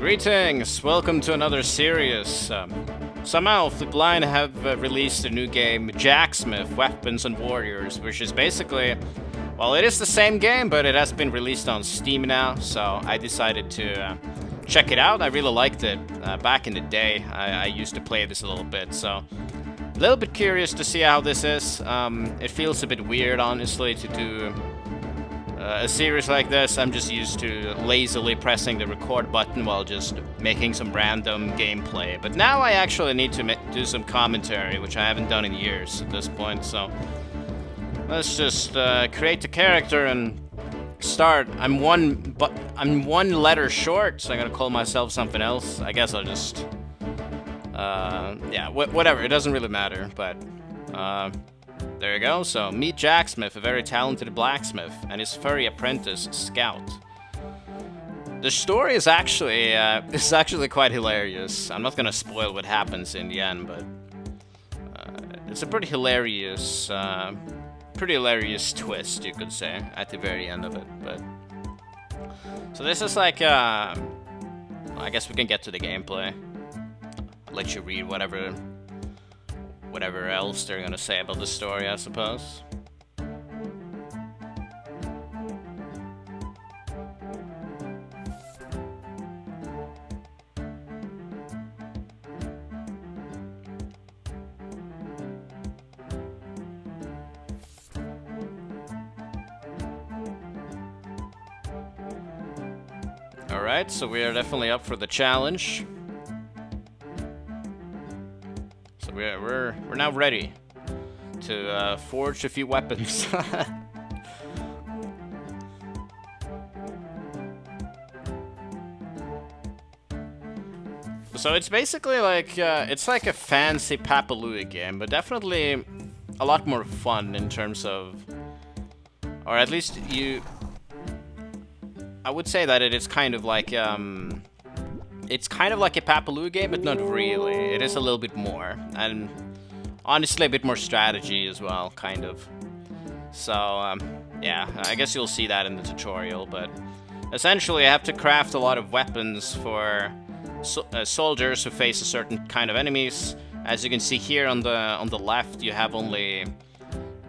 Greetings! Welcome to another series. Somehow Flipline have released a new game, Jacksmith, Weapons and Warriors, which is basically, well, it is the same game, but it has been released on Steam now, so I decided to check it out. I really liked it. Back in the day, I used to play this a little bit, so a little bit curious to see how this is. It feels a bit weird, honestly, to do a series like this. I'm just used to lazily pressing the record button while just making some random gameplay. But now I actually need to do some commentary, which I haven't done in years at this point. So let's just create the character and start. I'm one letter short, so I'm gonna call myself something else. I guess I'll just yeah, whatever. It doesn't really matter, but there you go. So, meet Jacksmith, a very talented blacksmith, and his furry apprentice, Scout. The story is actually quite hilarious. I'm not gonna spoil what happens in the end, but it's a pretty hilarious twist, you could say, at the very end of it. But so this is like, I guess we can get to the gameplay. I'll let you read whatever else they're gonna say about the story, I suppose. Alright, so we are definitely up for the challenge. So we're now ready to forge a few weapons. So it's basically like it's like a fancy Papalui game, but definitely a lot more fun in terms of, or at least I would say that it is kind of like it's kind of like a Papaloo game, but not really. It is a little bit more, and honestly a bit more strategy as well, kind of. So yeah, I guess you'll see that in the tutorial, but essentially I have to craft a lot of weapons for soldiers who face a certain kind of enemies. As you can see here on the left, you have only,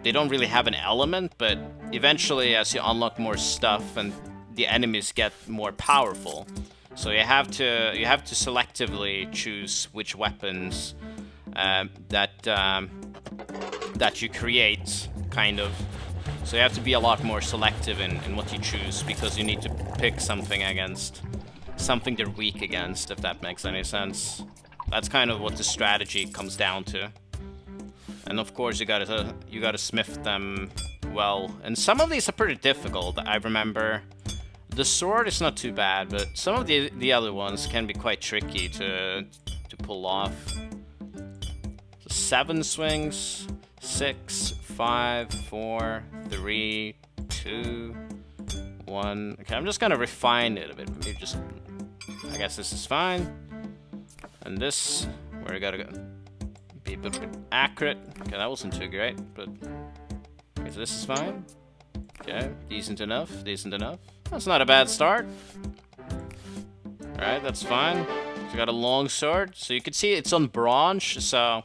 they don't really have an element, but eventually as you unlock more stuff and the enemies get more powerful, so you have to selectively choose which weapons that you create, kind of. So you have to be a lot more selective in what you choose, because you need to pick something against something they're weak against, if that makes any sense. That's kind of what the strategy comes down to. And of course you gotta smith them well. And some of these are pretty difficult. I remember the sword is not too bad, but some of the other ones can be quite tricky to pull off. So 7 swings, 6, 5, 4, 3, 2, 1. Okay, I'm just gonna refine it a bit. Maybe just, I guess this is fine. And this, where I gotta go, be a bit accurate. Okay, that wasn't too great, but okay, so this is fine. Okay, decent enough, decent enough. That's not a bad start. Alright, that's fine. So you got a long sword. So you can see it's on bronze, so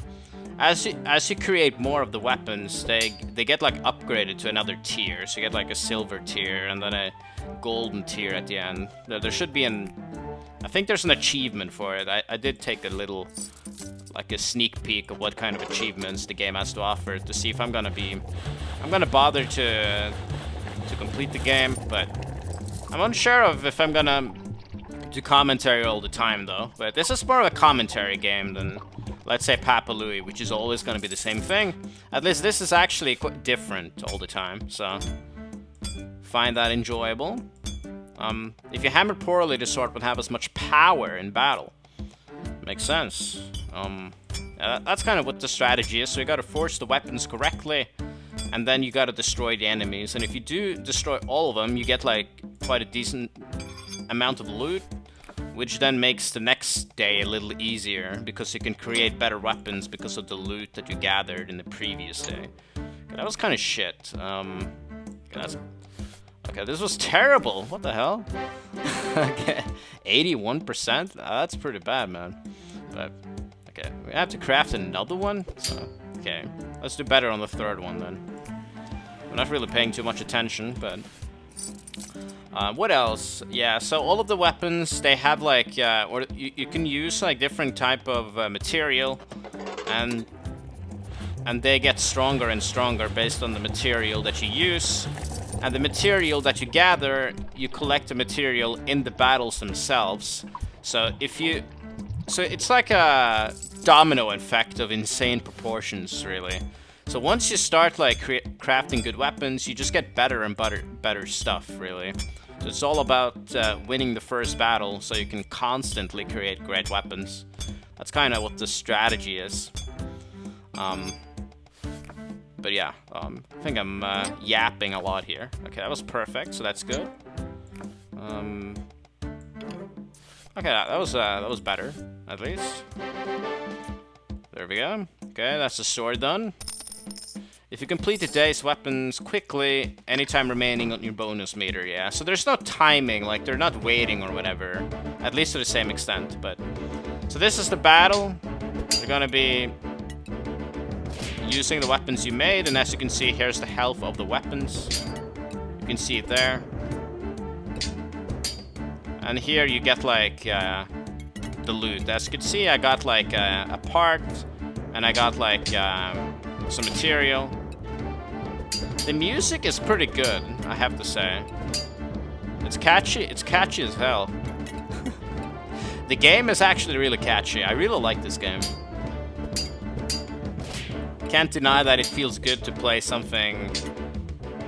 as you create more of the weapons, they get like upgraded to another tier. So you get like a silver tier and then a golden tier at the end. There should be I think there's an achievement for it. I did take a little, like a sneak peek of what kind of achievements the game has to offer to see if I'm gonna bother to complete the game, but I'm unsure of if I'm gonna do commentary all the time though. But this is more of a commentary game than, let's say, Papalui, which is always gonna be the same thing. At least this is actually quite different all the time, so find that enjoyable. If you hammer poorly, the sword won't have as much power in battle. Makes sense. That's kind of what the strategy is. So you gotta force the weapons correctly, and then you gotta destroy the enemies. And if you do destroy all of them, you get like quite a decent amount of loot, which then makes the next day a little easier, because you can create better weapons because of the loot that you gathered in the previous day. Okay, that was kind of shit. Okay, Okay, this was terrible. What the hell? Okay, 81%? That's pretty bad, man. But, okay, we have to craft another one? So, okay, let's do better on the third one then. I'm not really paying too much attention, but... what else? Yeah, so all of the weapons, they have like, or you can use like different type of material, and they get stronger and stronger based on the material that you use. And the material that you gather, you collect the material in the battles themselves. So it's like a domino effect of insane proportions, really. So once you start like crafting good weapons, you just get better and better stuff, really. So it's all about winning the first battle, so you can constantly create great weapons. That's kind of what the strategy is. But yeah, I think I'm yapping a lot here. Okay, that was perfect, so that's good. Okay, that was better, at least. There we go. Okay, that's the sword done. If you complete the day's weapons quickly, anytime remaining on your bonus meter, yeah. So there's no timing, like they're not waiting or whatever. At least to the same extent, but... So this is the battle. You're gonna be using the weapons you made, and as you can see, here's the health of the weapons. You can see it there. And here you get like the loot. As you can see, I got like a part, and I got like some material. The music is pretty good, I have to say. It's catchy as hell. The game is actually really catchy. I really like this game. Can't deny that it feels good to play something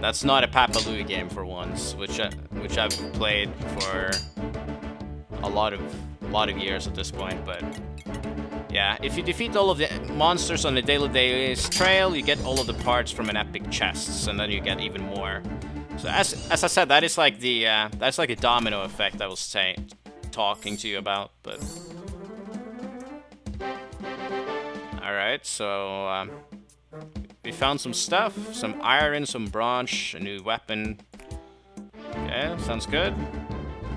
that's not a Papa Louie game for once, which I've played for a lot of years at this point, but yeah, if you defeat all of the monsters on the Daily Days trail, you get all of the parts from an epic chests, and then you get even more. So as I said, that is like the that's like a domino effect I was talking to you about, but all right, so we found some stuff, some iron, some bronze, a new weapon. Okay, sounds good.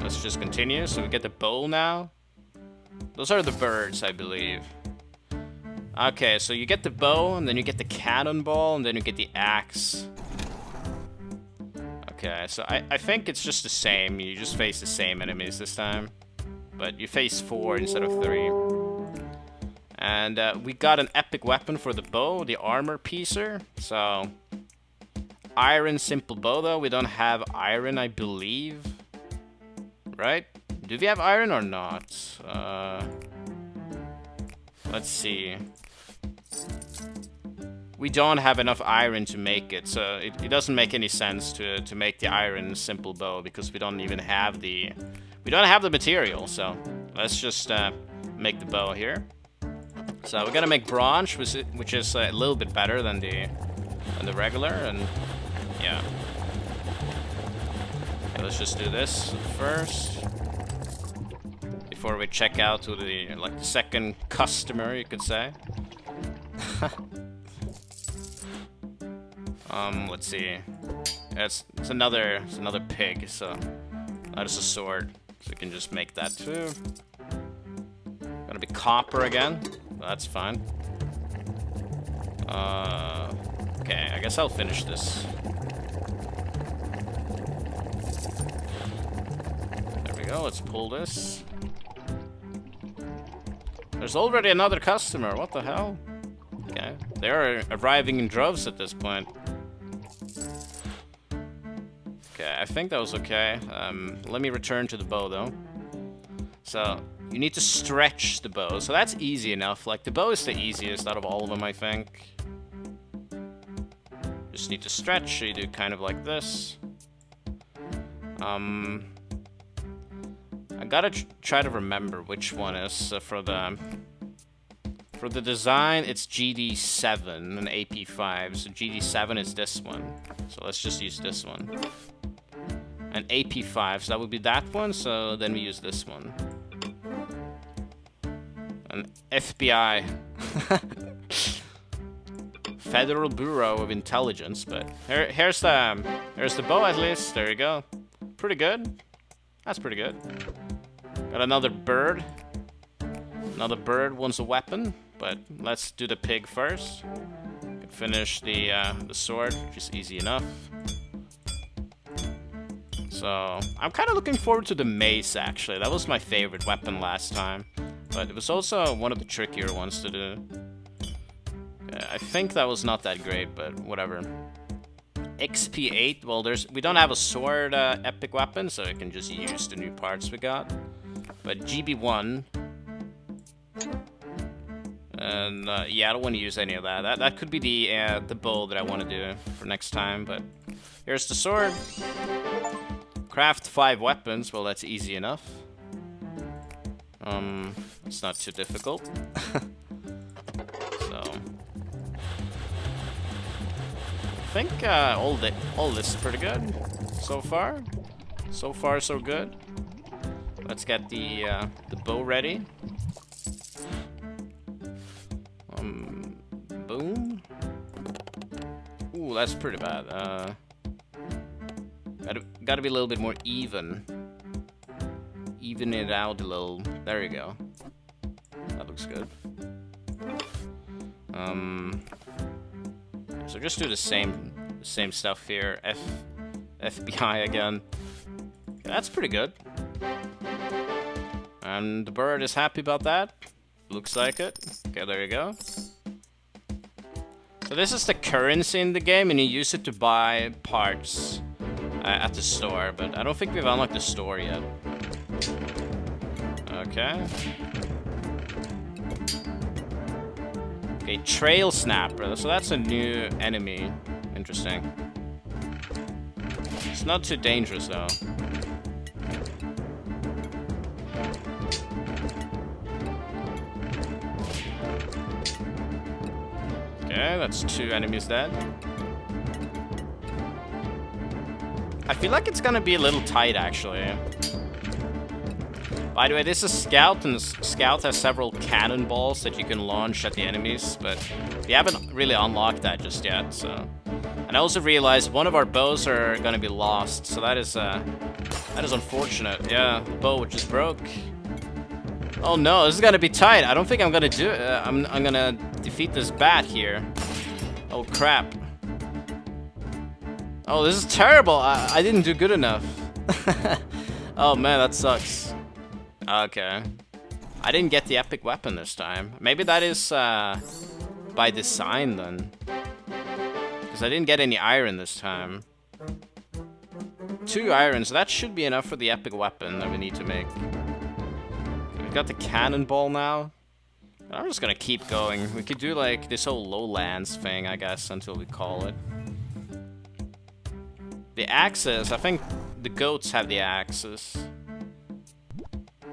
Let's just continue. So we get the bow now. Those are the birds, I believe. Okay, so you get the bow, and then you get the cannonball, and then you get the axe. Okay, so I think it's just the same. You just face the same enemies this time. But you face 4 instead of 3. And we got an epic weapon for the bow, the armor piecer. So, iron simple bow, though. We don't have iron, I believe. Right? Do we have iron or not? Let's see. We don't have enough iron to make it, so it doesn't make any sense to make the iron simple bow, because we don't even have the material. So let's just make the bow here. So we're gonna make bronze, which is a little bit better than the regular, and yeah. Okay, let's just do this first before we check out to the the second customer, you could say. Let's see. It's another pig, so that is a sword, so we can just make that too. Gonna be copper again. That's fine. Okay, I guess I'll finish this. There we go, let's pull this. There's already another customer, what the hell? Okay, they're arriving in droves at this point. Okay, I think that was okay. Let me return to the bow though. So, you need to stretch the bow, so that's easy enough. Like, the bow is the easiest out of all of them, I think. Just need to stretch, so you do kind of like this. I gotta try to remember which one is for the design. It's GD7 and AP5, so GD7 is this one. So let's just use this one. And AP5, so that would be that one, so then we use this one. And FBI. Federal Bureau of Intelligence, but here's the bow at least. There you go. Pretty good. That's pretty good. Got another bird. Another bird wants a weapon, but let's do the pig first. Can finish the sword, which is easy enough. So I'm kind of looking forward to the mace, actually. That was my favorite weapon last time, but it was also one of the trickier ones to do. I think that was not that great, but whatever. XP8, well, we don't have a sword epic weapon, so I can just use the new parts we got. But GB1, and yeah, I don't want to use any of that. That could be the bow that I want to do for next time. But here's the sword. Craft 5 weapons. Well, that's easy enough. It's not too difficult. So I think all this is pretty good so far. So far, so good. Let's get the bow ready. Boom. Ooh, that's pretty bad. Gotta be a little bit more even. Even it out a little. There you go. That looks good. So just do the same stuff here. FBI again. That's pretty good. And the bird is happy about that. Looks like it. Okay, there you go. So this is the currency in the game, and you use it to buy parts at the store, but I don't think we've unlocked the store yet. Okay. Okay, Trail Snapper. So that's a new enemy. Interesting. It's not too dangerous though. Okay, that's 2 enemies dead. I feel like it's gonna be a little tight, actually. By the way, this is Scout, and Scout has several cannonballs that you can launch at the enemies, but we haven't really unlocked that just yet, so... And I also realized one of our bows are gonna be lost, so that is unfortunate. Yeah, the bow just broke. Oh no, this is gonna be tight. I don't think I'm gonna do it. I'm gonna defeat this bat here. Oh crap. Oh, this is terrible. I didn't do good enough. Oh man, that sucks. Okay. I didn't get the epic weapon this time. Maybe that is by design then. Because I didn't get any iron this time. 2 iron, so that should be enough for the epic weapon that we need to make. We've got the cannonball now. I'm just gonna keep going. We could do like this whole Lowlands thing, I guess, until we call it. The axes, I think the goats have the axes.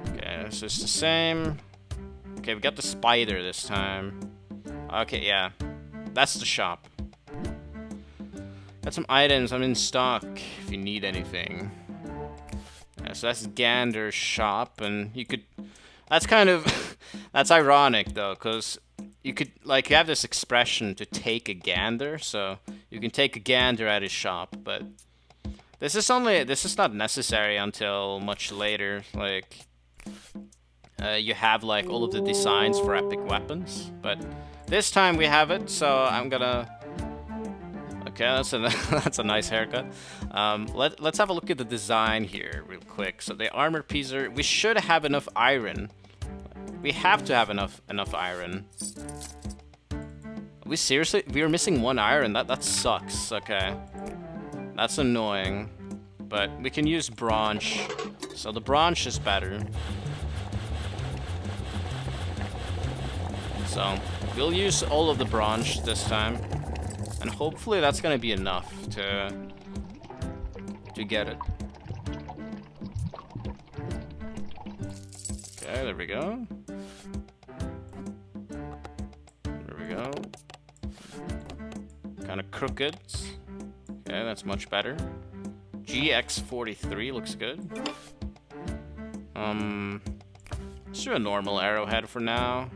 Okay, so it's the same. Okay, we got the spider this time. Okay, yeah. That's the shop. Got some items, I'm in stock if you need anything. Yeah, so that's Gander's shop, and you could... That's kind of... That's ironic, though, because you could, like, you have this expression to take a gander, so you can take a gander at his shop, but this is not necessary until much later, like, you have, like, all of the designs for epic weapons, but this time we have it, so I'm gonna... Okay, that's a nice haircut. Let's have a look at the design here real quick. So the armor piece we should have enough iron. We have to have enough iron. We seriously? We are missing 1 iron. That sucks. Okay. That's annoying. But we can use bronze. So the bronze is better. So we'll use all of the bronze this time. And hopefully that's gonna be enough to get it. Okay, there we go. There we go. Kind of crooked. Okay, that's much better. GX43 looks good. Let's do a normal arrowhead for now.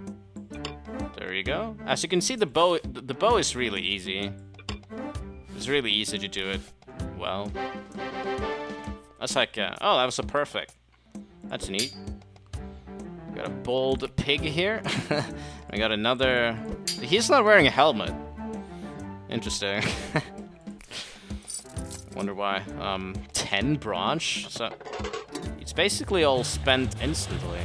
There There you go. As you can see, the bow is really easy. It's really easy to do it well. That's like, oh, that was a perfect. That's neat. We got a bold pig here. We got another. He's not wearing a helmet. Interesting. Wonder why. 10 bronze. So it's basically all spent instantly.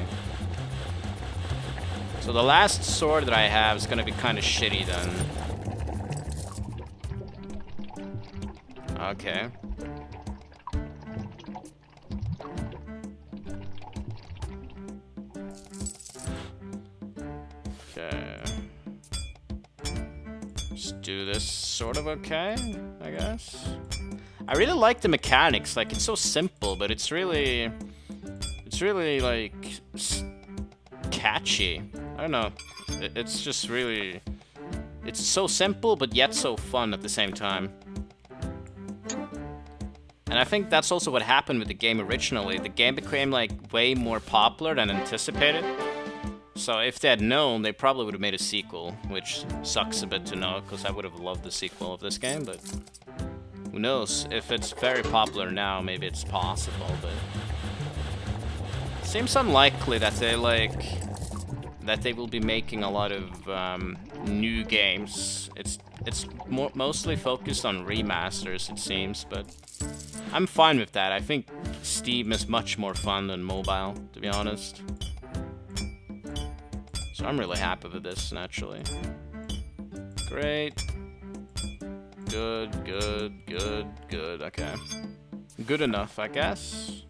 So the last sword that I have is gonna be kind of shitty then. Okay. Okay. Just do this sort of okay, I guess. I really like the mechanics. Like, it's so simple, but it's really like catchy. I don't know. It's just really, it's so simple, but yet so fun at the same time. And I think that's also what happened with the game originally. The game became like way more popular than anticipated. So if they had known, they probably would have made a sequel, which sucks a bit to know, because I would have loved the sequel of this game, but who knows? If it's very popular now, maybe it's possible, but it seems unlikely that they will be making a lot of new games. It's mostly focused on remasters, it seems, but I'm fine with that. I think Steam is much more fun than mobile, to be honest. So I'm really happy with this, naturally. Great. Good, good, good, good. Okay. Good enough, I guess.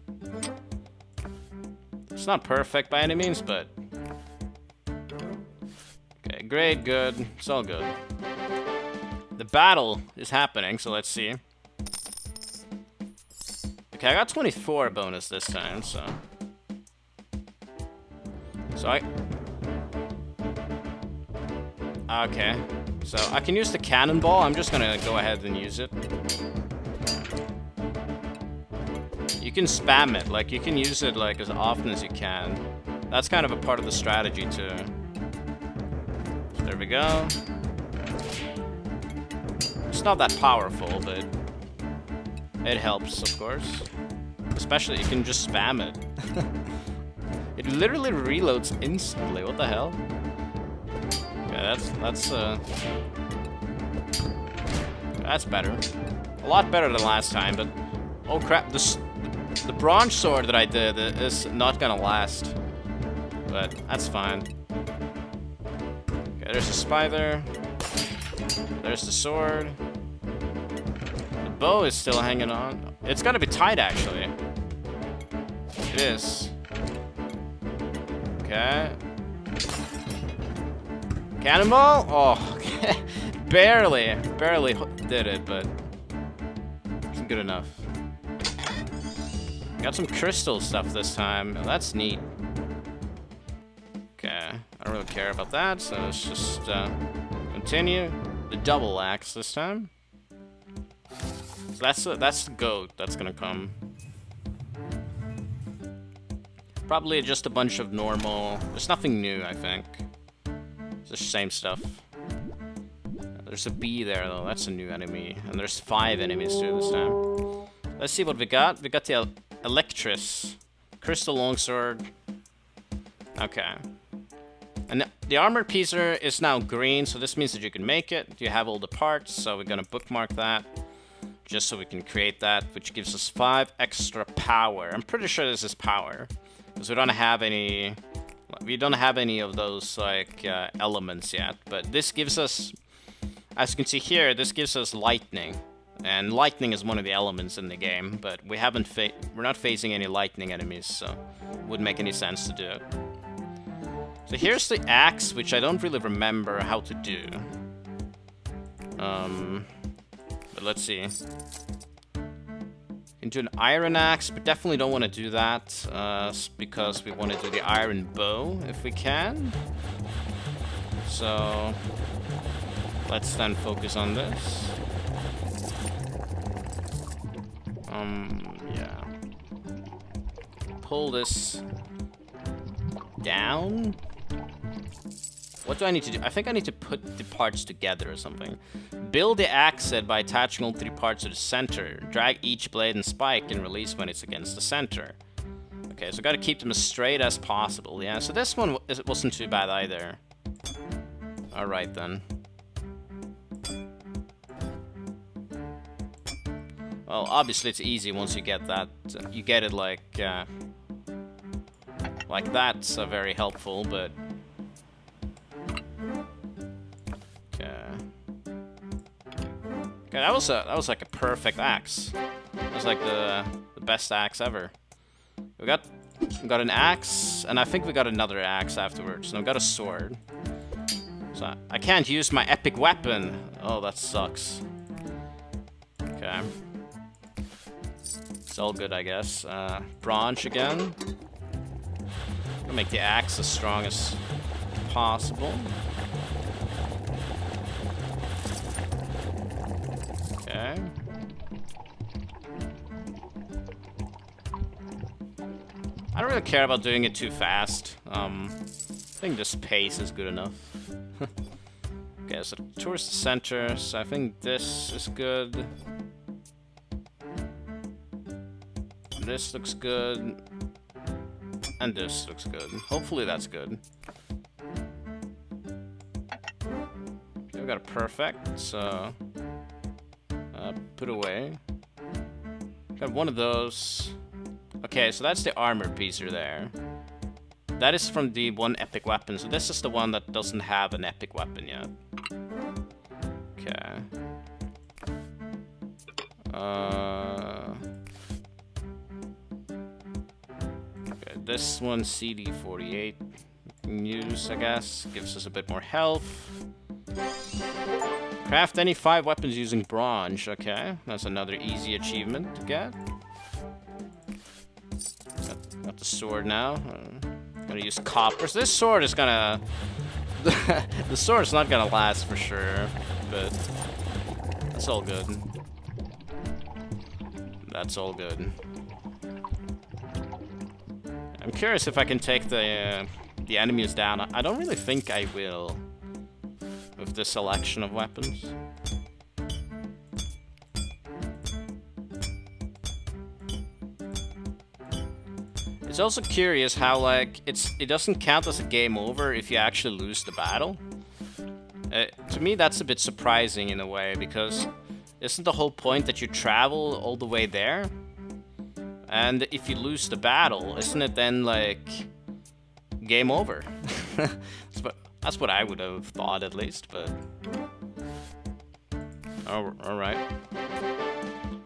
It's not perfect by any means, but... Okay, great, good. It's all good. The battle is happening, so let's see. Okay, I got 24 bonus this time, so... Okay. So I can use the cannonball. I'm just gonna go ahead and use it. You can spam it. Like, you can use it, like, as often as you can. That's kind of a part of the strategy, too. So there we go. It's not that powerful, but... it helps, of course. Especially, you can just spam it. It literally reloads instantly. What the hell? Okay, that's better. A lot better than last time, but... oh crap, the bronze sword that I did is not gonna last. But that's fine. Okay, there's the spider. There's the sword. The bow is still hanging on. It's gonna be tight, actually. It is. Okay. Cannonball? Oh, barely did it, but it's good enough. Got some crystal stuff this time. Oh, that's neat. Okay, I don't really care about that, so let's just continue. The double axe this time. So that's the goat that's gonna come. Probably just a bunch of normal. There's nothing new, I think. It's the same stuff. There's a bee there, though. That's a new enemy. And there's 5 enemies too this time. Let's see what we got. We got the Electris. Crystal Longsword. Okay. And the armor piecer is now green, so this means that you can make it. You have all the parts, so we're gonna bookmark that. Just so we can create that, which gives us 5 extra power. I'm pretty sure this is power. Because we don't have any... we don't have any of those, like, elements yet. But this gives us... as you can see here, this gives us lightning. And lightning is one of the elements in the game. But we haven't we're not facing any lightning enemies, so it wouldn't make any sense to do it. So here's the axe, which I don't really remember how to do. But let's see. Into an iron axe, but definitely don't want to do that because we want to do the iron bow if we can. So let's then focus on this. Yeah. Pull this down. What do I need to do? I think I need to put the parts together or something. Build the axe head by attaching all 3 parts to the center. Drag each blade and spike and release when it's against the center. Okay, so gotta keep them as straight as possible. Yeah, so this one wasn't too bad either. Alright then. Well, obviously it's easy once you get that. You get it like that's very helpful, but... Okay, that was like a perfect axe. That was like the best axe ever. We got an axe, and I think we got another axe afterwards. And I've got a sword. So I can't use my epic weapon. Oh, that sucks. Okay. It's all good, I guess. Branch again. I'll make the axe as strong as possible. Okay. I don't really care about doing it too fast. I think this pace is good enough. Okay, so towards the center, so I think this is good. This looks good. And this looks good. Hopefully that's good. Okay, we got a perfect, so... put away. Got one of those. Okay, so that's the armor piece there. That is from the one epic weapon, so this is the one that doesn't have an epic weapon yet. Okay. Okay, this one CD48 can use, I guess. Gives us a bit more health. Craft any 5 weapons using bronze. Okay, that's another easy achievement to get. Got the sword now. Gonna use copper. So this sword is gonna... the sword's not gonna last for sure, but that's all good. That's all good. I'm curious if I can take the enemies down. I don't really think I will. With this selection of weapons. It's also curious how, like, it doesn't count as a game over if you actually lose the battle. To me, that's a bit surprising in a way, because isn't the whole point that you travel all the way there? And if you lose the battle, isn't it then, like, game over? That's what I would have thought, at least, but... Oh, alright.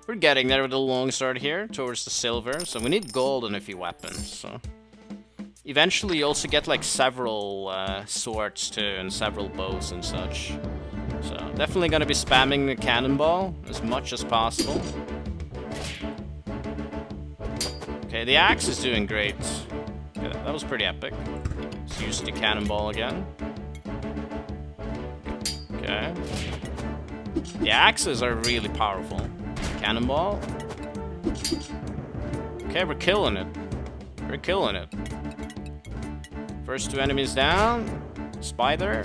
We're getting there with a long start here, towards the silver, so we need gold and a few weapons, so... Eventually you also get, like, several swords, too, and several bows and such. So, definitely gonna be spamming the cannonball as much as possible. Okay, the axe is doing great. Okay, that was pretty epic. Let's use the cannonball again. Okay. The axes are really powerful. Cannonball. Okay, we're killing it. We're killing it. First 2 enemies down. Spider.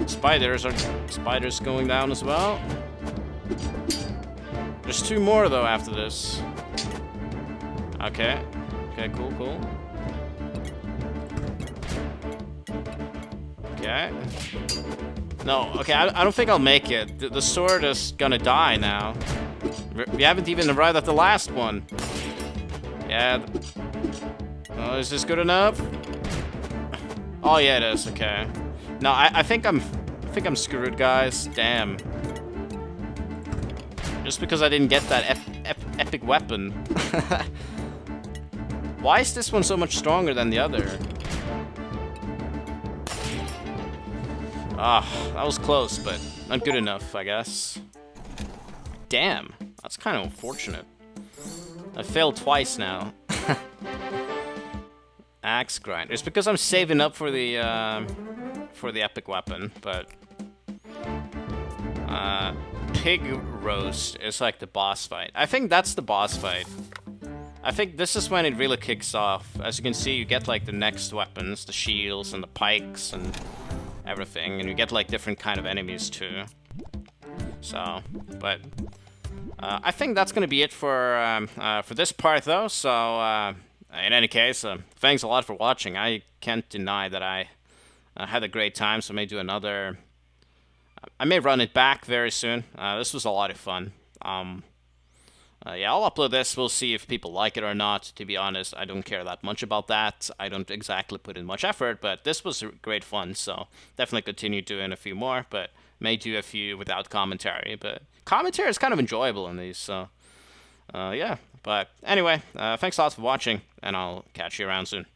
Spiders going down as well. There's 2 more though after this. Okay. Okay, cool. Okay. No, okay, I don't think I'll make it. The sword is gonna die now. We haven't even arrived at the last one. Yeah. Oh, is this good enough? Oh yeah, it is. Okay. No, I think I'm screwed, guys. Damn. Just because I didn't get that epic weapon. Why is this one so much stronger than the other? Ah, that was close, but not good enough, I guess. Damn, that's kind of unfortunate. I failed twice now. Axe grind. It's because I'm saving up for the epic weapon, but pig roast is like the boss fight. I think that's the boss fight. I think this is when it really kicks off. As you can see, you get like the next weapons, the shields and the pikes and everything, and you get like different kind of enemies too. So, but I think that's gonna be it for this part though. So in any case, thanks a lot for watching. I can't deny that I had a great time, so I may do another. I may run it back very soon. This was a lot of fun. Yeah, I'll upload this. We'll see if people like it or not. To be honest, I don't care that much about that. I don't exactly put in much effort, but this was great fun, so definitely continue doing a few more, but may do a few without commentary. But commentary is kind of enjoyable in these, so yeah. But anyway, thanks a lot for watching, and I'll catch you around soon.